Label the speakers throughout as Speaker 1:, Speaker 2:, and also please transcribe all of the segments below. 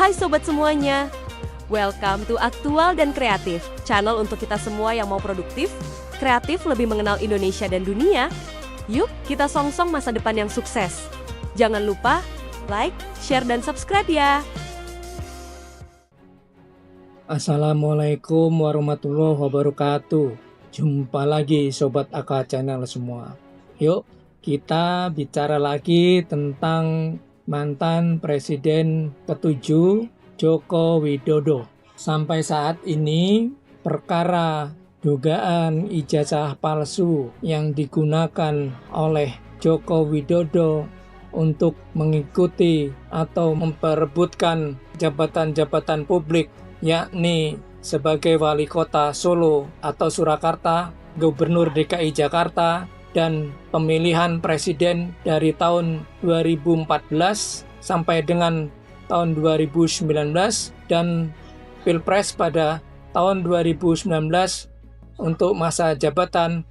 Speaker 1: Hai sobat semuanya, welcome to Aktual dan Kreatif, channel untuk kita semua yang mau produktif, kreatif, lebih mengenal Indonesia dan dunia. Yuk, kita song-song masa depan yang sukses. Jangan lupa like, share, dan subscribe ya.
Speaker 2: Assalamualaikum warahmatullahi wabarakatuh. Jumpa lagi Sobat AK Channel semua. Yuk, kita bicara lagi tentang mantan Presiden ke-7 Joko Widodo. Sampai saat ini, perkara dugaan ijazah palsu yang digunakan oleh Joko Widodo untuk mengikuti atau memperebutkan jabatan-jabatan publik, yakni sebagai Wali Kota Solo atau Surakarta, Gubernur DKI Jakarta, dan pemilihan presiden dari tahun 2014 sampai dengan tahun 2019 dan Pilpres pada tahun 2019 untuk masa jabatan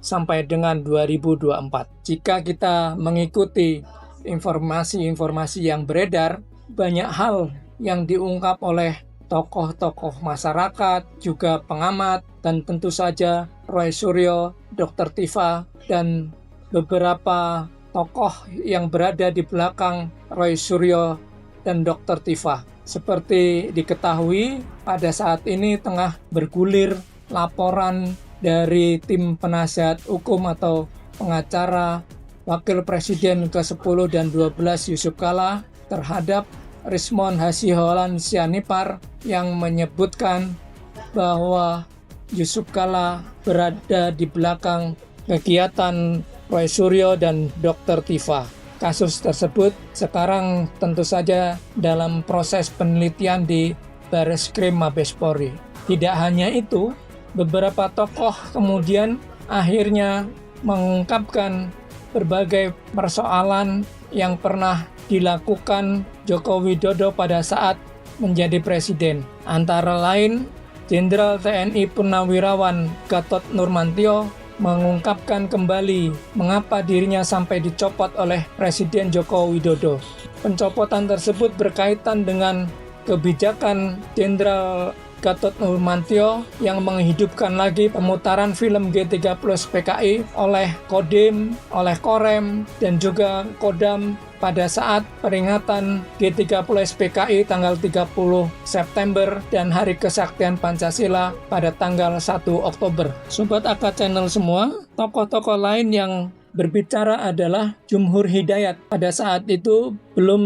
Speaker 2: sampai dengan 2024. Jika kita mengikuti informasi-informasi yang beredar, banyak hal yang diungkap oleh tokoh-tokoh masyarakat, juga pengamat, dan tentu saja Roy Suryo, Dr. Tifa, dan beberapa tokoh yang berada di belakang Roy Suryo dan Dr. Tifa. Seperti diketahui, pada saat ini tengah bergulir laporan dari tim penasihat hukum atau pengacara Wakil Presiden ke-10 dan 12 Yusuf Kala terhadap Rismon Hasiholan Sianipar yang menyebutkan bahwa Yusuf Kala berada di belakang kegiatan Roy Suryo dan Dr. Tifa. Kasus tersebut sekarang tentu saja dalam proses penelitian di Bareskrim Mabes Polri. Tidak hanya itu, beberapa tokoh kemudian akhirnya mengungkapkan berbagai persoalan yang pernah dilakukan Joko Widodo pada saat menjadi presiden. Antara lain, Jenderal TNI Purnawirawan Gatot Nurmantio mengungkapkan kembali mengapa dirinya sampai dicopot oleh Presiden Joko Widodo. Pencopotan tersebut berkaitan dengan kebijakan Jenderal Gatot Nurmantio yang menghidupkan lagi pemutaran film G30 PKI oleh Kodim, oleh Korem, dan juga Kodam pada saat peringatan G30 PKI tanggal 30 September dan Hari Kesaktian Pancasila pada tanggal 1 Oktober. Sobat AK Channel semua, tokoh-tokoh lain yang berbicara adalah Jumhur Hidayat. Pada saat itu belum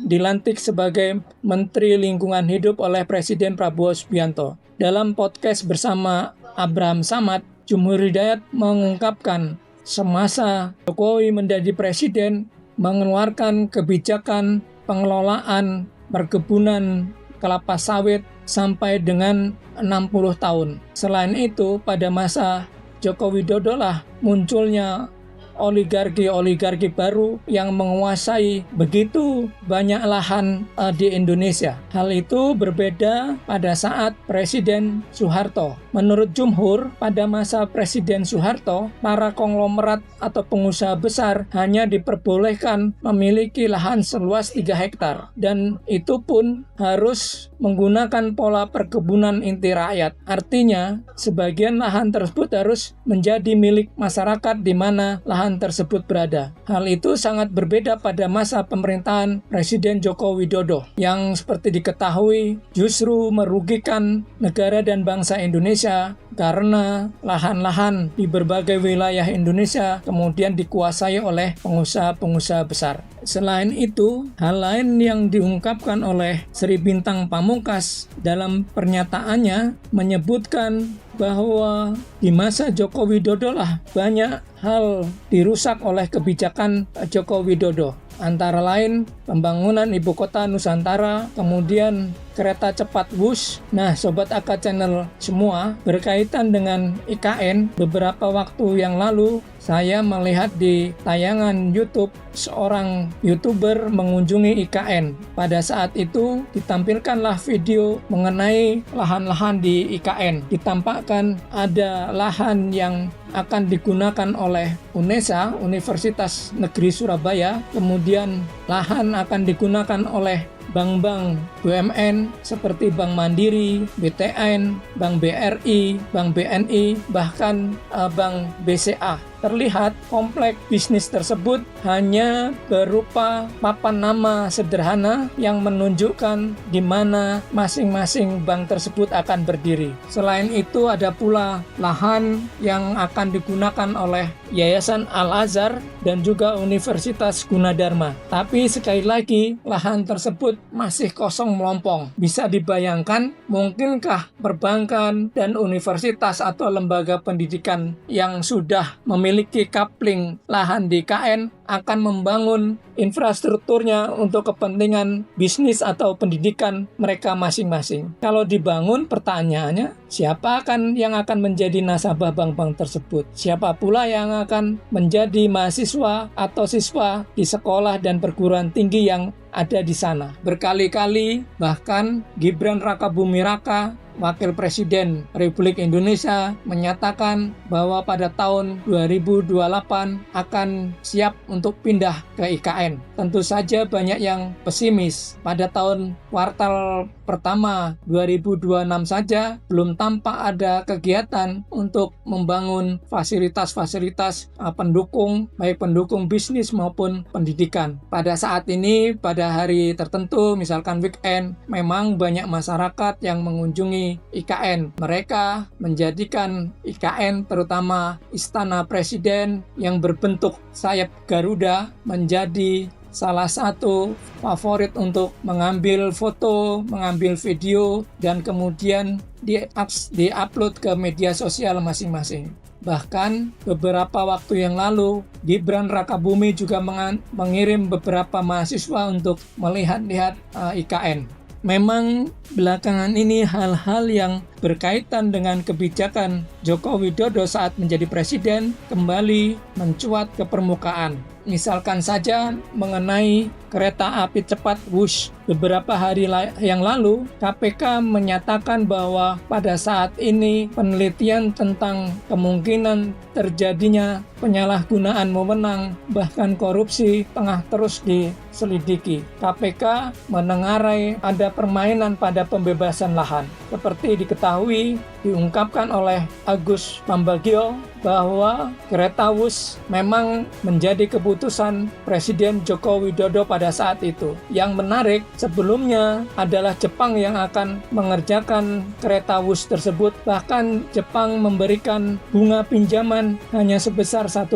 Speaker 2: dilantik sebagai Menteri Lingkungan Hidup oleh Presiden Prabowo Subianto. Dalam podcast bersama Abraham Samad, Jumhur Hidayat mengungkapkan semasa Jokowi menjadi presiden mengeluarkan kebijakan pengelolaan perkebunan kelapa sawit sampai dengan 60 tahun. Selain itu, pada masa Joko Widodo lah munculnya oligarki baru yang menguasai begitu banyak lahan di Indonesia. Hal itu berbeda pada saat Presiden Soeharto. Menurut Jumhur, pada masa Presiden Soeharto, para konglomerat atau pengusaha besar hanya diperbolehkan memiliki lahan seluas 3 hektar. Dan itu pun harus menggunakan pola perkebunan inti rakyat. Artinya, sebagian lahan tersebut harus menjadi milik masyarakat di mana lahan tersebut berada. Hal itu sangat berbeda pada masa pemerintahan Presiden Joko Widodo yang seperti diketahui justru merugikan negara dan bangsa Indonesia karena lahan-lahan di berbagai wilayah Indonesia kemudian dikuasai oleh pengusaha-pengusaha besar. Selain itu, hal lain yang diungkapkan oleh Sri Bintang Pamungkas dalam pernyataannya menyebutkan bahwa di masa Joko Widodo lah banyak hal dirusak oleh kebijakan Joko Widodo. Antara lain pembangunan ibu kota Nusantara, kemudian kereta cepat Wush. Nah, Sobat AK Channel semua, berkaitan dengan IKN, beberapa waktu yang lalu saya melihat di tayangan YouTube seorang YouTuber mengunjungi IKN. Pada saat itu ditampilkanlah video mengenai lahan-lahan di IKN. Ditampakkan ada lahan yang akan digunakan oleh UNESA, Universitas Negeri Surabaya, kemudian lahan akan digunakan oleh bank-bank BUMN seperti Bank Mandiri, BTN, Bank BRI, Bank BNI, bahkan Bank BCA. Terlihat kompleks bisnis tersebut hanya berupa papan nama sederhana yang menunjukkan di mana masing-masing bank tersebut akan berdiri. Selain itu ada pula lahan yang akan digunakan oleh Yayasan Al-Azhar dan juga Universitas Gunadarma. Tapi sekali lagi lahan tersebut masih kosong melompong. Bisa dibayangkan mungkinkah perbankan dan universitas atau lembaga pendidikan yang sudah memiliki coupling lahan di IKN akan membangun infrastrukturnya untuk kepentingan bisnis atau pendidikan mereka masing-masing. Kalau dibangun, pertanyaannya, siapa yang akan menjadi nasabah bank-bank tersebut? Siapa pula yang akan menjadi mahasiswa atau siswa di sekolah dan perguruan tinggi yang ada di sana? Berkali-kali bahkan Gibran Rakabuming Raka, Wakil Presiden Republik Indonesia, menyatakan bahwa pada tahun 2028 akan siap untuk pindah ke IKN. Tentu saja banyak yang pesimis. Pada tahun kuartal pertama 2026 saja belum tampak ada kegiatan untuk membangun fasilitas-fasilitas pendukung, baik pendukung bisnis maupun pendidikan. Pada saat ini, pada hari tertentu, misalkan weekend, memang banyak masyarakat yang mengunjungi IKN. Mereka menjadikan IKN, terutama Istana Presiden yang berbentuk sayap Garuda, menjadi salah satu favorit untuk mengambil foto, mengambil video, dan kemudian di-upload ke media sosial masing-masing. Bahkan beberapa waktu yang lalu, Gibran Rakabuming juga mengirim beberapa mahasiswa untuk melihat-lihat IKN. Memang belakangan ini hal-hal yang berkaitan dengan kebijakan Joko Widodo saat menjadi presiden kembali mencuat ke permukaan. Misalkan saja mengenai kereta api cepat Wush. Beberapa hari yang lalu, KPK menyatakan bahwa pada saat ini penelitian tentang kemungkinan terjadinya penyalahgunaan wewenang bahkan korupsi tengah terus diselidiki. KPK menengarai ada permainan pada pembebasan lahan. Seperti diketahui, diungkapkan oleh Agus Pambagio bahwa kereta Wush memang menjadi keputusan Presiden Joko Widodo pada saat itu. Yang menarik, sebelumnya adalah Jepang yang akan mengerjakan kereta Wush tersebut. Bahkan Jepang memberikan bunga pinjaman hanya sebesar 1%.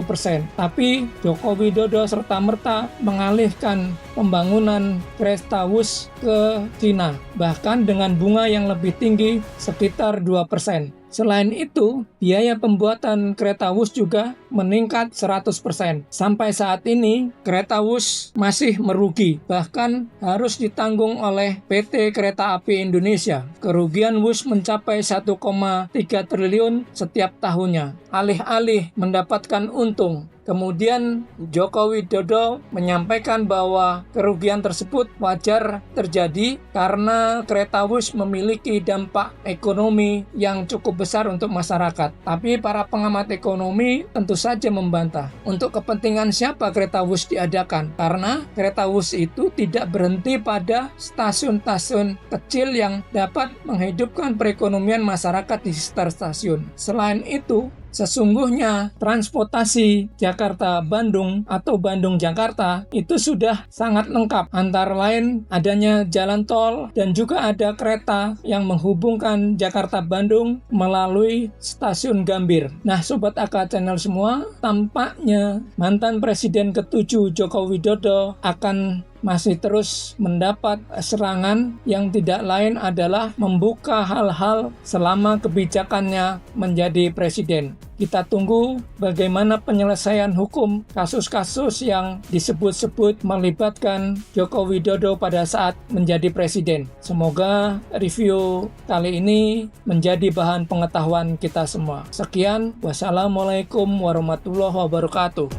Speaker 2: Tapi Joko Widodo serta-merta mengalihkan pembangunan kereta Wush ke Cina, bahkan dengan bunga yang lebih tinggi sekitar 2%. Selain itu, biaya pembuatan kereta Wush juga meningkat 100%. Sampai saat ini, kereta Wush masih merugi, bahkan harus ditanggung oleh PT Kereta Api Indonesia. Kerugian Wush mencapai 1,3 triliun setiap tahunnya. Alih-alih mendapatkan untung, kemudian Joko Widodo menyampaikan bahwa kerugian tersebut wajar terjadi karena kereta Wush memiliki dampak ekonomi yang cukup besar untuk masyarakat. Tapi para pengamat ekonomi tentu saja membantah. Untuk kepentingan siapa kereta Wush diadakan? Karena kereta Wush itu tidak berhenti pada stasiun-stasiun kecil yang dapat menghidupkan perekonomian masyarakat di sekitar stasiun. Selain itu, sesungguhnya transportasi Jakarta-Bandung atau Bandung-Jakarta itu sudah sangat lengkap. Antara lain adanya jalan tol dan juga ada kereta yang menghubungkan Jakarta-Bandung melalui stasiun Gambir. Nah, Sobat AK Channel semua, tampaknya mantan Presiden ke-7 Joko Widodo akan masih terus mendapat serangan yang tidak lain adalah membuka hal-hal selama kebijakannya menjadi presiden. Kita tunggu bagaimana penyelesaian hukum kasus-kasus yang disebut-sebut melibatkan Joko Widodo pada saat menjadi presiden. Semoga review kali ini menjadi bahan pengetahuan kita semua. Sekian, wassalamualaikum warahmatullahi wabarakatuh.